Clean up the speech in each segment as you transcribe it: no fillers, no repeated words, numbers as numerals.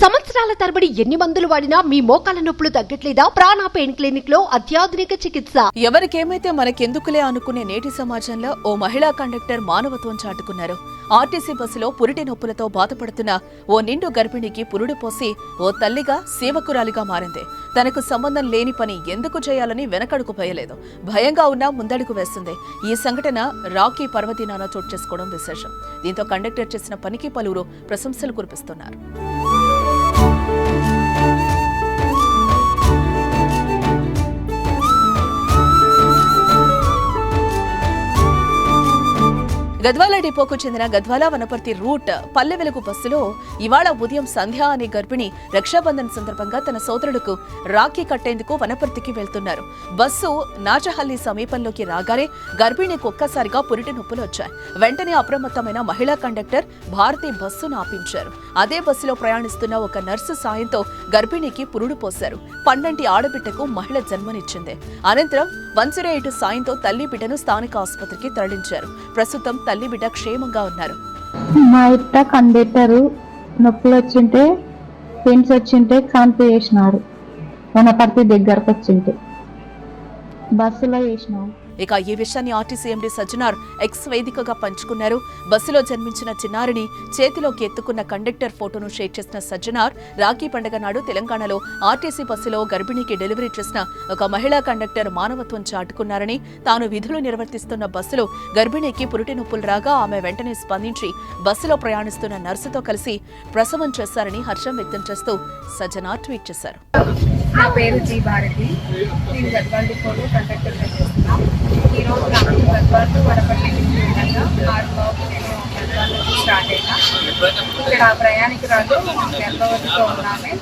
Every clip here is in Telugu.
సంవత్సరాల తరబడి ఎన్ని మందులు వాడినా మీ మోకాల నొప్పులు తగ్గట్లేదా? ప్రాణ పెయిన్ క్లినిక్ లో అత్యాధునిక చికిత్స. ఎవరికేమైతే మనకెందుకులే అనుకునే నేటి సమాజంలో ఓ మహిళా కండక్టర్ మానవత్వం చాటుకున్నారు. ఆర్టీసీ బస్సులో పురిటి నొప్పులతో బాధపడుతున్న ఓ నిండు గర్భిణికి పురుడు పోసి ఓ తల్లిగా సేవకురాలిగా మారింది. తనకు సంబంధం లేని పని ఎందుకు చేయాలని వెనకడుగు పోయలేదు. భయంగా ఉన్నా ముందడుగు వేస్తుంది. ఈ సంఘటన రాఖీ పర్వదినాన చోటు చేసుకోవడం విశేషం. దీంతో కండక్టర్ చేసిన పనికి పలువురు ప్రశంసలు కురిపిస్తున్నారు. గద్వాల డిపోకు చెందిన గద్వాల వనపర్తి రూట్ పల్లె వెలుగు బస్సులో ఇవాళ ఉదయం సంధ్య అనే గర్భిణి రక్షాబంధన్ సందర్భంగా తన సోదరుడుకు రాఖీ కట్టేందుకు వనపర్తికి వెళ్తున్నారు. బస్సు నాచహల్లి సమీపంలోకి రాగానే గర్భిణికి ఒక్కసారిగా పురిటి నొప్పులు వచ్చాయి. వెంటనే అప్రమత్తమైన మహిళా కండక్టర్ భారతి బస్సును ఆపించారు. అదే బస్సులో ప్రయాణిస్తున్న ఒక నర్సు సాయంతో గర్భిణికి పురుడు పోశారు. పండంటి ఆడబిడ్డకు మహిళ జన్మనిచ్చింది. అనంతరం 108 సాయంతో తల్లి బిడ్డను స్థానిక ఆసుపత్రికి తరలించారు. ప్రస్తుతం తల్లి బిడ్డ క్షేమంగా ఉన్నారు. మా ఇట్ట కండక్టరు నొప్పులు వచ్చింటే పెయిన్స్ వచ్చింటే కాన్పు చేసినారు. వనపర్తి దగ్గరకు వచ్చింటే బస్సులో చేసినారు. ఇక ఈ విషయాన్ని ఆర్టీసీ ఎండీ సజ్జనార్ ఎక్స్ వేదికగా పంచుకున్నారు. బస్సులో జన్మించిన చిన్నారిని చేతిలోకి ఎత్తుకున్న కండక్టర్ ఫోటోను షేర్ చేసిన సజ్జనార్ రాఖీ పండుగ నాడు తెలంగాణలో ఆర్టీసీ బస్సులో గర్భిణికి డెలివరీ చేసిన ఒక మహిళా కండక్టర్ మానవత్వం చాటుకున్నారని, తాను విధులు నిర్వర్తిస్తున్న బస్సులో గర్భిణికి పురిటి నొప్పులు రాగా ఆమె వెంటనే స్పందించి బస్సులో ప్రయాణిస్తున్న నర్సుతో కలిసి ప్రసవం చేశారని హర్షం వ్యక్తం చేస్తూ సజ్జనార్ ట్వీట్ చేశారు. నా పేరు జీ భారతి. నేను గద్వాల డిపోలో కండక్టర్గా చేస్తున్నాను. ఈరోజు నాకు గద్వాల వనపర్తి విధంగా 6 నేను గద్వాల నుంచి స్టార్ట్ అయినా. ఇక్కడ ప్రయాణికురాలు గర్భవతితో ఉన్నామే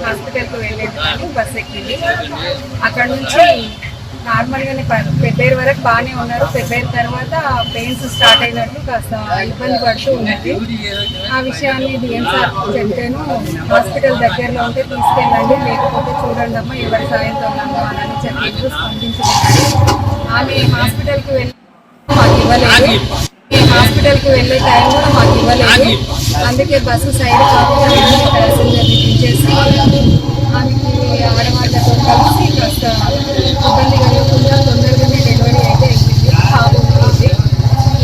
హాస్పిటల్కి వెళ్ళేది కానీ బస్సు ఎక్కింది. అక్కడ నుంచి నార్మల్గానే ఫిబ్రవరి వరకు బాగానే ఉన్నారు. ఫిబ్రవరి తర్వాత పెయిన్స్ స్టార్ట్ అయినట్లు కాస్త ఇబ్బంది పడుతూ ఉన్నది. ఆ విషయాన్ని డిఎం సార్ చెప్తేను హాస్పిటల్ దగ్గరలో ఉంటే తీసుకెళ్ళండి, లేకపోతే చూడండి అమ్మా ఎవరి సాయంతో ఉన్నామో అని చెప్పి స్పందించుకున్నారు. ఆమె హాస్పిటల్కి వెళ్ళి మాకు ఇవ్వలేదు. హాస్పిటల్కి వెళ్ళే టైం కూడా మాకు ఇవ్వలేదు. అందుకే బస్సు సైడ్ ప్యాసింజర్ని దించేసి ఆమెకి ఆడవాళ్ళతో కలిసి కాస్త ఇబ్బంది కలగకుండా తొందరగానే డెలివరీ అయితే అయింది. పాప ఉంది.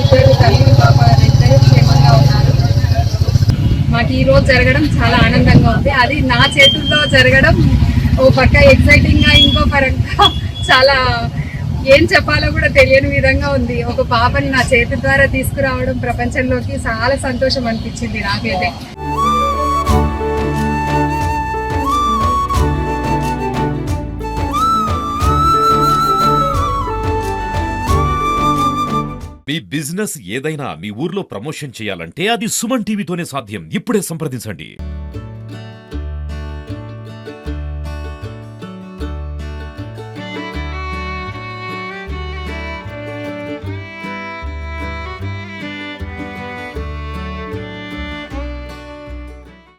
ఇద్దరు తల్లి పాప ఇద్దరు క్షేమంగా ఉన్నారు. మాకు ఈరోజు జరగడం చాలా ఆనందంగా ఉంది. అది నా చేతుల్లో జరగడం ఓ పక్క ఎక్సైటింగ్గా, ఇంకో పరంగా చాలా ఏం చెప్పాలో కూడా తెలియని విధంగా ఉంది. ఒక పాపని నా చేతి ద్వారా తీసుకురావడం ప్రపంచంలోకి చాలా సంతోషం అనిపించింది నాకైతే. మీ బిజినెస్ ఏదైనా మీ ఊర్లో ప్రమోషన్ చేయాలంటే అది సుమన్ టీవీతోనే సాధ్యం. ఇప్పుడే సంప్రదించండి.